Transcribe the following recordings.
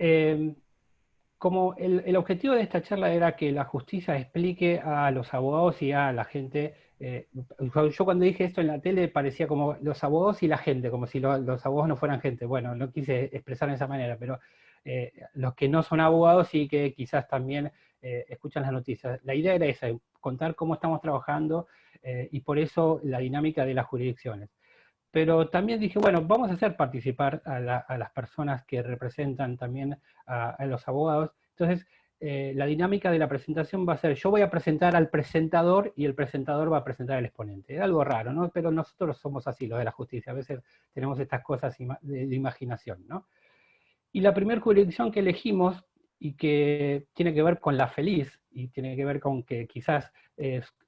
Eh, Como el objetivo de esta charla era que la justicia explique a los abogados y a la gente, yo cuando dije esto en la tele parecía como los abogados y la gente, como si los abogados no fueran gente. Bueno, no quise expresar de esa manera, pero los que no son abogados y que quizás también escuchan las noticias. La idea era esa, contar cómo estamos trabajando y por eso la dinámica de las jurisdicciones. Pero también dije, bueno, vamos a hacer participar a las personas que representan también a los abogados. Entonces, la dinámica de la presentación va a ser, yo voy a presentar al presentador y el presentador va a presentar al exponente. Es algo raro, ¿no? Pero nosotros somos así, los de la justicia. A veces tenemos estas cosas de imaginación, ¿no? Y la primera jurisdicción que elegimos y que tiene que ver con la feliz y tiene que ver con que quizás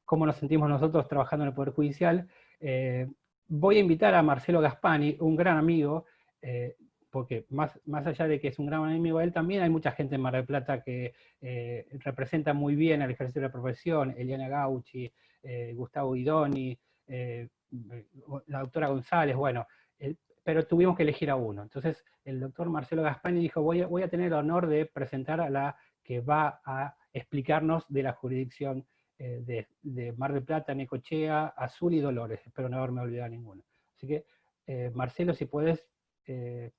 cómo nos sentimos nosotros trabajando en el Poder Judicial, voy a invitar a Marcelo Gaspani, un gran amigo, porque más allá de que es un gran amigo de él, también hay mucha gente en Mar del Plata que representa muy bien al ejercicio de la profesión, Eliana Gauchi, Gustavo Guidoni, la doctora González, bueno, pero tuvimos que elegir a uno. Entonces el doctor Marcelo Gaspani dijo, voy a tener el honor de presentar a la que va a explicarnos de la jurisdicción de Mar del Plata, Necochea, Azul y Dolores. Espero no haberme olvidado ninguno. Así que, Marcelo, si puedes,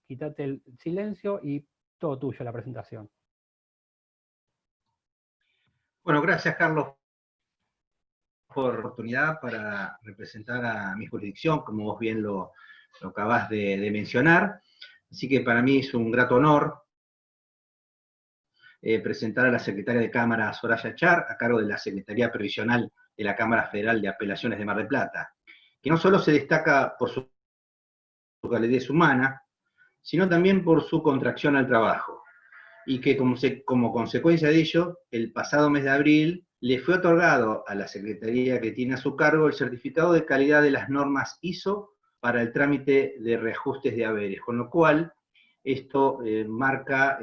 quítate el silencio y todo tuyo la presentación. Bueno, gracias Carlos por la oportunidad para representar a mi jurisdicción, como vos bien lo acabás de mencionar. Así que para mí es un grato honor presentar a la secretaria de Cámara, Soraya Char, a cargo de la Secretaría Previsional de la Cámara Federal de Apelaciones de Mar del Plata, que no solo se destaca por su calidez humana, sino también por su contracción al trabajo, y que como consecuencia de ello, el pasado mes de abril le fue otorgado a la Secretaría que tiene a su cargo el certificado de calidad de las normas ISO para el trámite de reajustes de haberes, con lo cual esto marca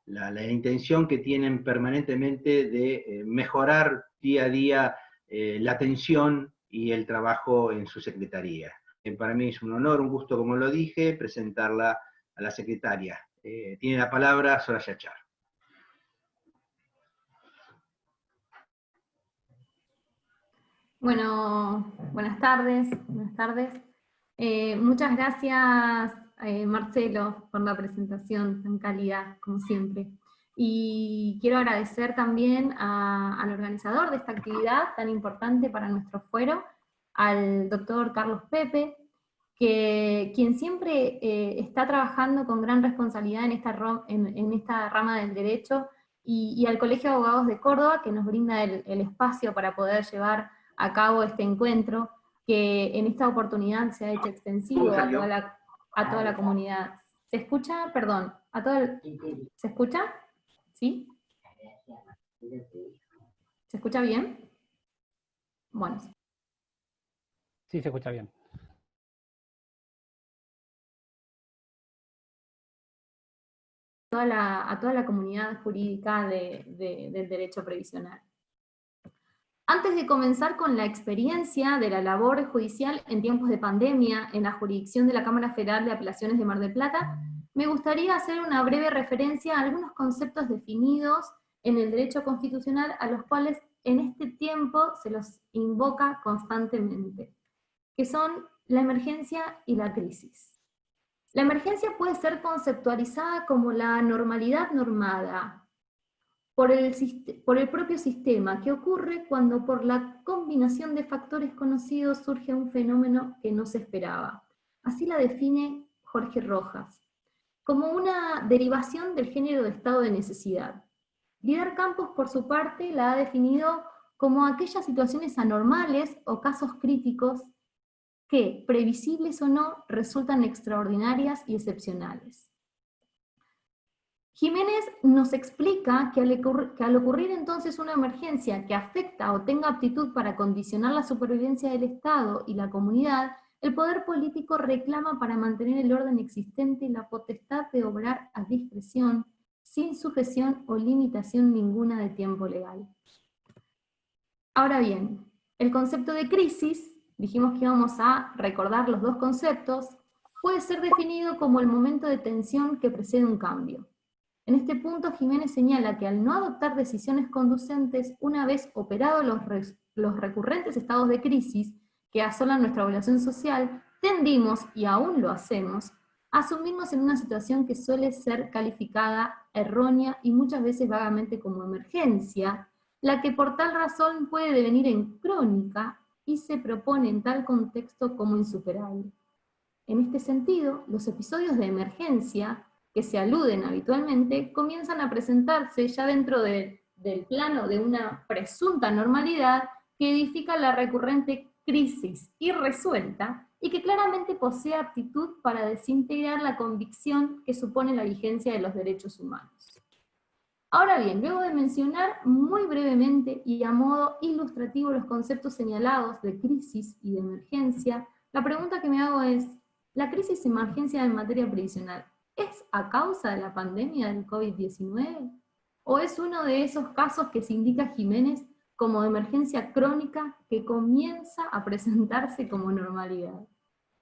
la intención que tienen permanentemente de mejorar día a día la atención y el trabajo en su secretaría. Para mí es un honor, un gusto, como lo dije, presentarla a la secretaria. Tiene la palabra Soraya Char. Bueno, buenas tardes, buenas tardes. Muchas gracias, Marcelo, por la presentación tan cálida, como siempre. Y quiero agradecer también al organizador de esta actividad tan importante para nuestro fuero, al doctor Carlos Pepe, quien siempre está trabajando con gran responsabilidad en esta rama del derecho, y al Colegio de Abogados de Córdoba, que nos brinda el espacio para poder llevar a cabo este encuentro, que en esta oportunidad se ha hecho extensivo a toda la comunidad. ¿Se escucha? Perdón. ¿Se escucha? ¿Sí? ¿Se escucha bien? Bueno. Sí, se escucha bien. A toda la comunidad jurídica del derecho previsional. Antes de comenzar con la experiencia de la labor judicial en tiempos de pandemia en la jurisdicción de la Cámara Federal de Apelaciones de Mar del Plata, me gustaría hacer una breve referencia a algunos conceptos definidos en el derecho constitucional a los cuales en este tiempo se los invoca constantemente, que son la emergencia y la crisis. La emergencia puede ser conceptualizada como la normalidad normada por el propio sistema, que ocurre cuando por la combinación de factores conocidos surge un fenómeno que no se esperaba. Así la define Jorge Rojas, como una derivación del género de estado de necesidad. Vidal Campos, por su parte, la ha definido como aquellas situaciones anormales o casos críticos que, previsibles o no, resultan extraordinarias y excepcionales. Jiménez nos explica que al ocurrir entonces una emergencia que afecta o tenga aptitud para condicionar la supervivencia del Estado y la comunidad, el poder político reclama para mantener el orden existente la potestad de obrar a discreción, sin sujeción o limitación ninguna de tiempo legal. Ahora bien, el concepto de crisis, dijimos que íbamos a recordar los dos conceptos, puede ser definido como el momento de tensión que precede un cambio. En este punto, Jiménez señala que al no adoptar decisiones conducentes, una vez operados los recurrentes estados de crisis que asolan nuestra población social, tendimos, y aún lo hacemos, a sumirnos en una situación que suele ser calificada errónea y muchas veces vagamente como emergencia, la que por tal razón puede devenir en crónica y se propone en tal contexto como insuperable. En este sentido, los episodios de emergencia que se aluden habitualmente comienzan a presentarse ya dentro del plano de una presunta normalidad que edifica la recurrente crisis irresuelta y que claramente posee aptitud para desintegrar la convicción que supone la vigencia de los derechos humanos. Ahora bien, luego de mencionar muy brevemente y a modo ilustrativo los conceptos señalados de crisis y de emergencia, la pregunta que me hago es, ¿la crisis y emergencia en materia previsional es a causa de la pandemia del COVID-19? ¿O es uno de esos casos que se indica Jiménez como de emergencia crónica que comienza a presentarse como normalidad?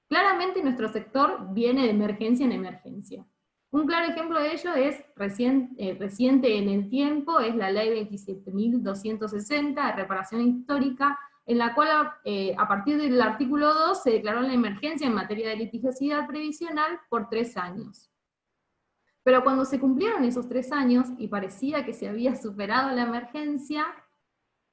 Claramente nuestro sector viene de emergencia en emergencia. Un claro ejemplo de ello es reciente en el tiempo, es la ley 27.260 de reparación histórica, en la cual a partir del artículo 2 se declaró la emergencia en materia de litigiosidad previsional por 3 años. Pero cuando se cumplieron esos 3 años y parecía que se había superado la emergencia,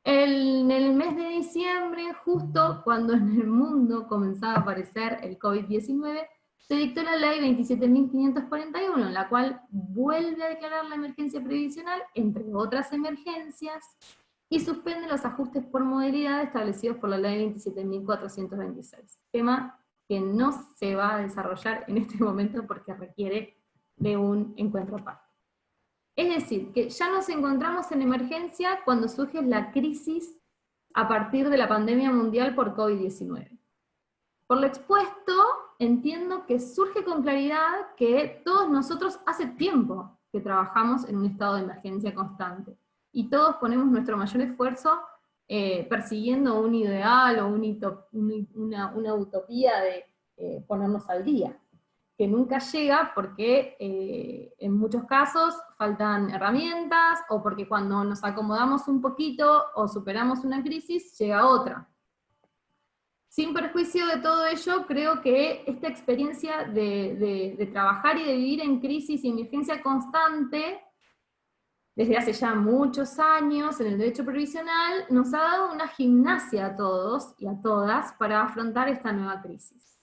en el mes de diciembre, justo cuando en el mundo comenzaba a aparecer el COVID-19, se dictó la ley 27.541, en la cual vuelve a declarar la emergencia previsional, entre otras emergencias, y suspende los ajustes por modalidad establecidos por la ley 27.426. Tema que no se va a desarrollar en este momento porque requiere de un encuentro aparte. Es decir, que ya nos encontramos en emergencia cuando surge la crisis a partir de la pandemia mundial por COVID-19. Por lo expuesto, entiendo que surge con claridad que todos nosotros hace tiempo que trabajamos en un estado de emergencia constante, y todos ponemos nuestro mayor esfuerzo persiguiendo un ideal o una utopía de ponernos al día, que nunca llega porque en muchos casos faltan herramientas, o porque cuando nos acomodamos un poquito o superamos una crisis, llega otra. Sin perjuicio de todo ello, creo que esta experiencia de trabajar y de vivir en crisis y emergencia constante, desde hace ya muchos años en el derecho previsional, nos ha dado una gimnasia a todos y a todas para afrontar esta nueva crisis.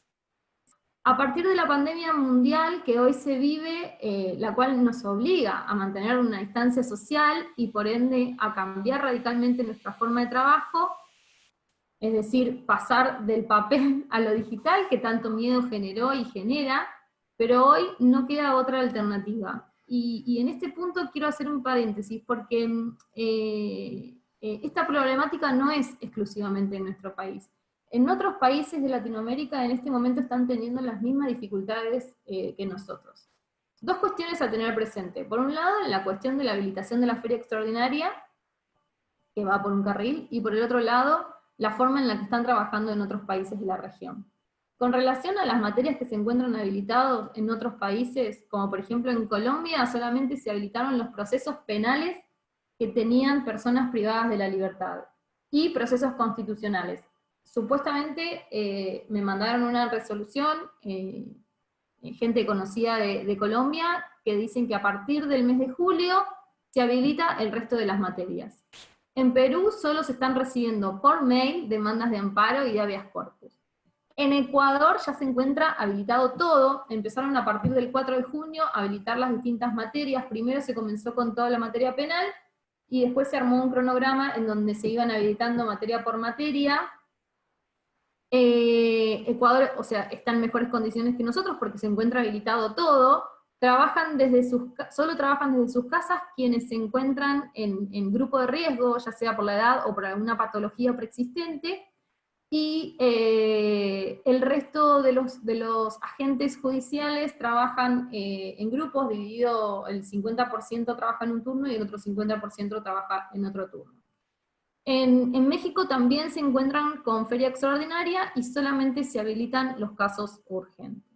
A partir de la pandemia mundial que hoy se vive, la cual nos obliga a mantener una distancia social y por ende a cambiar radicalmente nuestra forma de trabajo, es decir, pasar del papel a lo digital, que tanto miedo generó y genera, pero hoy no queda otra alternativa. Y en este punto quiero hacer un paréntesis, porque esta problemática no es exclusivamente en nuestro país. En otros países de Latinoamérica en este momento están teniendo las mismas dificultades que nosotros. Dos cuestiones a tener presente. Por un lado, la cuestión de la habilitación de la feria extraordinaria, que va por un carril, y por el otro lado, la forma en la que están trabajando en otros países de la región. Con relación a las materias que se encuentran habilitados en otros países, como por ejemplo en Colombia, solamente se habilitaron los procesos penales que tenían personas privadas de la libertad, y procesos constitucionales. Supuestamente me mandaron una resolución, gente conocida de Colombia, que dicen que a partir del mes de julio se habilita el resto de las materias. En Perú solo se están recibiendo por mail demandas de amparo y de habeas corpus. En Ecuador ya se encuentra habilitado todo, empezaron a partir del 4 de junio a habilitar las distintas materias. Primero se comenzó con toda la materia penal, y después se armó un cronograma en donde se iban habilitando materia por materia. Ecuador, o sea, está en mejores condiciones que nosotros porque se encuentra habilitado todo. Solo trabajan desde sus casas quienes se encuentran en grupo de riesgo, ya sea por la edad o por alguna patología preexistente, y el resto de los agentes judiciales trabajan en grupos, dividido el 50% trabaja en un turno y el otro 50% trabaja en otro turno. En México también se encuentran con feria extraordinaria y solamente se habilitan los casos urgentes.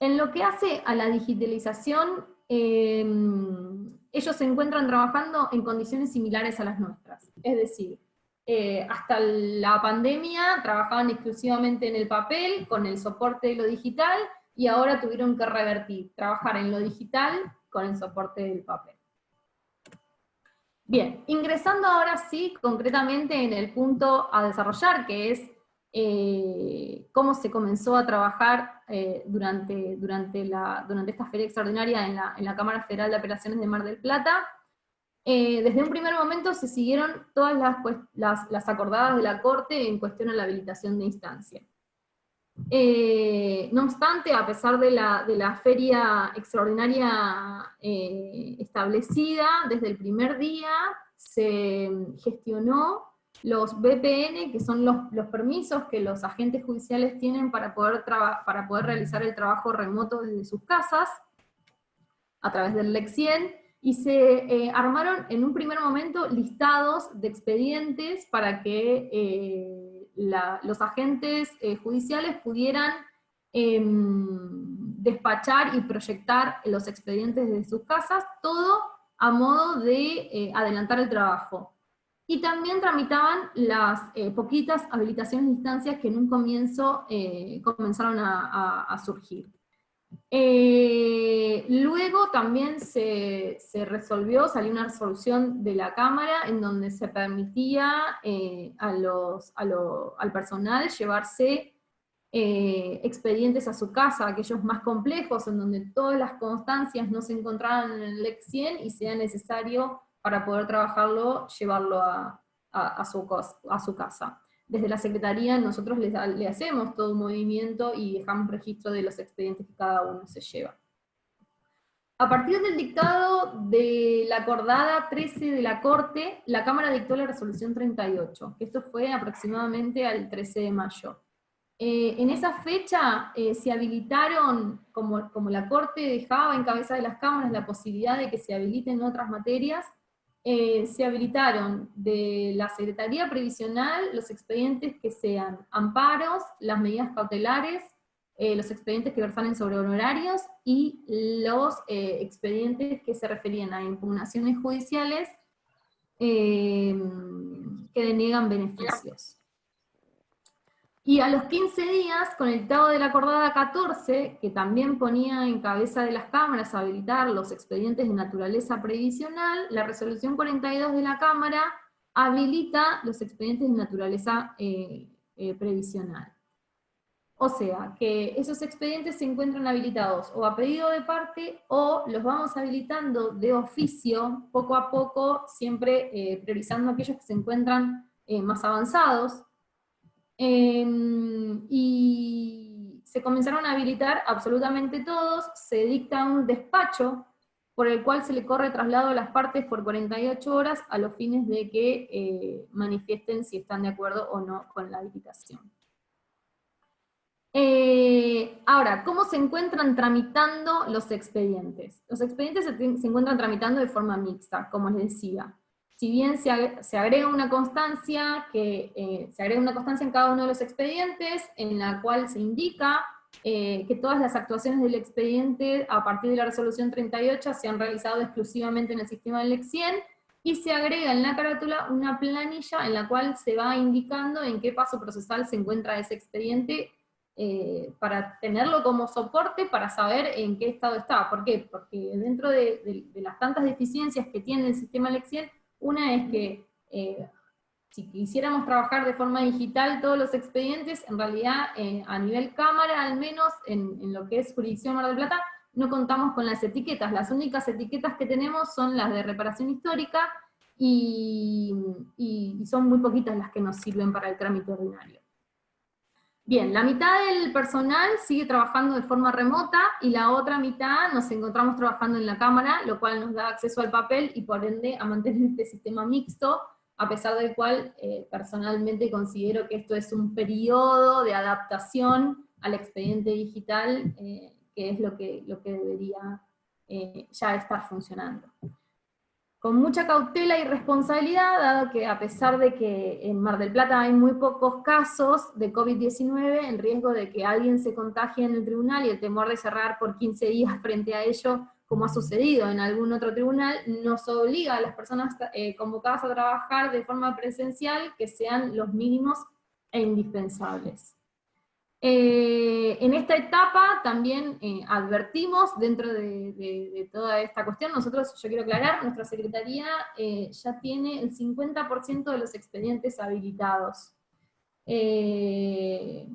En lo que hace a la digitalización, ellos se encuentran trabajando en condiciones similares a las nuestras. Es decir, hasta la pandemia trabajaban exclusivamente en el papel, con el soporte de lo digital, y ahora tuvieron que revertir, trabajar en lo digital con el soporte del papel. Bien, ingresando ahora sí concretamente en el punto a desarrollar, que es cómo se comenzó a trabajar durante esta feria extraordinaria en la Cámara Federal de Apelaciones de Mar del Plata. Desde un primer momento se siguieron todas las acordadas de la Corte en cuestión a la habilitación de instancia. No obstante, a pesar de la feria extraordinaria establecida, desde el primer día se gestionó los VPN, que son los permisos que los agentes judiciales tienen para poder realizar el trabajo remoto desde sus casas, a través del LEC-100, y se armaron en un primer momento listados de expedientes para que los agentes judiciales pudieran despachar y proyectar los expedientes desde sus casas, todo a modo de adelantar el trabajo. Y también tramitaban las poquitas habilitaciones de instancias que en un comienzo comenzaron a surgir. Luego también se resolvió, salió una resolución de la Cámara en donde se permitía al personal llevarse expedientes a su casa, aquellos más complejos, en donde todas las constancias no se encontraran en el LEC-100 y sea necesario para poder trabajarlo, llevarlo a su casa. Desde la Secretaría nosotros le hacemos todo un movimiento y dejamos registro de los expedientes que cada uno se lleva. A partir del dictado de la acordada 13 de la Corte, la Cámara dictó la resolución 38, que esto fue aproximadamente al 13 de mayo. En esa fecha se habilitaron, como la Corte dejaba en cabeza de las cámaras la posibilidad de que se habiliten otras materias, se habilitaron de la Secretaría Previsional los expedientes que sean amparos, las medidas cautelares, los expedientes que versan sobre honorarios, y los expedientes que se referían a impugnaciones judiciales que deniegan beneficios. Y a los 15 días, con el dictado de la acordada 14, que también ponía en cabeza de las cámaras habilitar los expedientes de naturaleza previsional, la resolución 42 de la Cámara habilita los expedientes de naturaleza previsional. O sea, que esos expedientes se encuentran habilitados o a pedido de parte, o los vamos habilitando de oficio, poco a poco, siempre priorizando aquellos que se encuentran más avanzados. Y se comenzaron a habilitar absolutamente todos, se dicta un despacho por el cual se le corre traslado a las partes por 48 horas a los fines de que manifiesten si están de acuerdo o no con la habilitación. Ahora, ¿cómo se encuentran tramitando los expedientes? Los expedientes se encuentran tramitando de forma mixta, como les decía. Si bien se agrega una constancia, en cada uno de los expedientes, en la cual se indica que todas las actuaciones del expediente, a partir de la resolución 38, se han realizado exclusivamente en el sistema del LEC-100, y se agrega en la carátula una planilla en la cual se va indicando en qué paso procesal se encuentra ese expediente, para tenerlo como soporte, para saber en qué estado está. ¿Por qué? Porque dentro de las tantas deficiencias que tiene el sistema LEC-100, una es que si quisiéramos trabajar de forma digital todos los expedientes, en realidad a nivel cámara, al menos en lo que es jurisdicción Mar del Plata, no contamos con las etiquetas. Las únicas etiquetas que tenemos son las de reparación histórica, y son muy poquitas las que nos sirven para el trámite ordinario. Bien, la mitad del personal sigue trabajando de forma remota, y la otra mitad nos encontramos trabajando en la Cámara, lo cual nos da acceso al papel y por ende a mantener este sistema mixto, a pesar del cual personalmente considero que esto es un periodo de adaptación al expediente digital, que es lo que debería ya estar funcionando. con mucha cautela y responsabilidad, dado que a pesar de que en Mar del Plata hay muy pocos casos de COVID-19, el riesgo de que alguien se contagie en el tribunal y el temor de cerrar por 15 días frente a ello, como ha sucedido en algún otro tribunal, nos obliga a las personas convocadas a trabajar de forma presencial que sean los mínimos e indispensables. En esta etapa también advertimos, dentro de toda esta cuestión, nosotros, yo quiero aclarar, nuestra Secretaría ya tiene el 50% de los expedientes habilitados. Es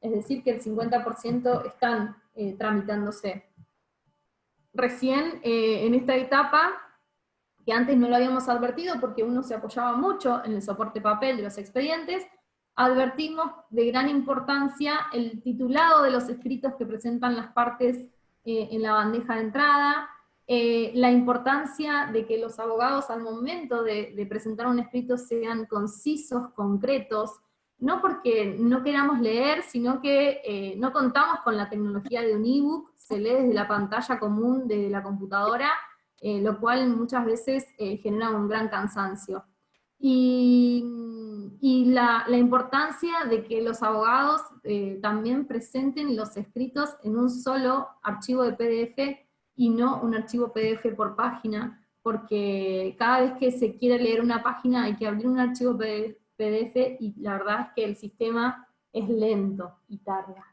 decir, que el 50% están tramitándose. Recién, en esta etapa, que antes no lo habíamos advertido porque uno se apoyaba mucho en el soporte papel de los expedientes, advertimos de gran importancia el titulado de los escritos que presentan las partes en la bandeja de entrada, la importancia de que los abogados al momento de presentar un escrito sean concisos, concretos, no porque no queramos leer, sino que no contamos con la tecnología de un ebook, se lee desde la pantalla común de la computadora, lo cual muchas veces genera un gran cansancio. Y la importancia de que los abogados también presenten los escritos en un solo archivo de PDF y no un archivo PDF por página, porque cada vez que se quiere leer una página hay que abrir un archivo PDF y la verdad es que el sistema es lento y tarda.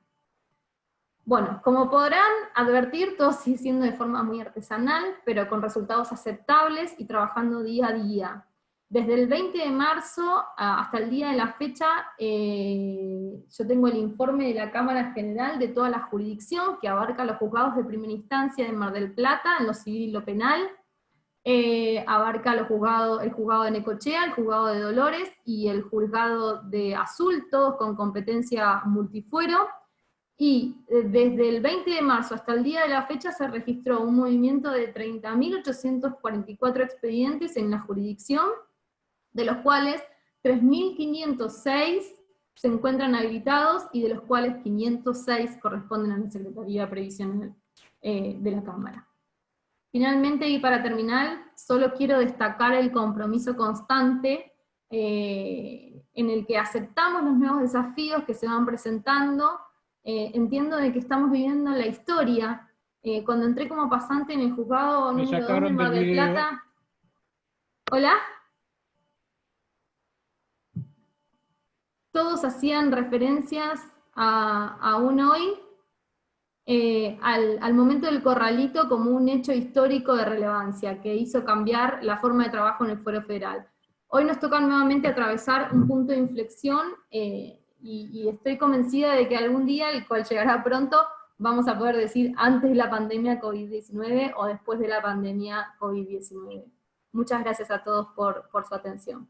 Bueno, como podrán advertir, todo sigue siendo de forma muy artesanal, pero con resultados aceptables y trabajando día a día. Desde el 20 de marzo hasta el día de la fecha, yo tengo el informe de la Cámara General de toda la jurisdicción, que abarca los juzgados de primera instancia de Mar del Plata, en lo civil y lo penal, abarca el juzgado de Necochea, el juzgado de Dolores, y el juzgado de Azul, todos con competencia multifuero, y desde el 20 de marzo hasta el día de la fecha se registró un movimiento de 30.844 expedientes en la jurisdicción, de los cuales 3.506 se encuentran habilitados y de los cuales 506 corresponden a la Secretaría Previsional de la Cámara. Finalmente, y para terminar, solo quiero destacar el compromiso constante en el que aceptamos los nuevos desafíos que se van presentando. Entiendo de que estamos viviendo la historia. Cuando entré como pasante en el juzgado número 2 de Mar del Plata... ¿Hola? Todos hacían referencias a un hoy, al momento del corralito como un hecho histórico de relevancia, que hizo cambiar la forma de trabajo en el Fuero Federal. Hoy nos toca nuevamente atravesar un punto de inflexión, y estoy convencida de que algún día, el cual llegará pronto, vamos a poder decir antes de la pandemia COVID-19 o después de la pandemia COVID-19. Muchas gracias a todos por su atención.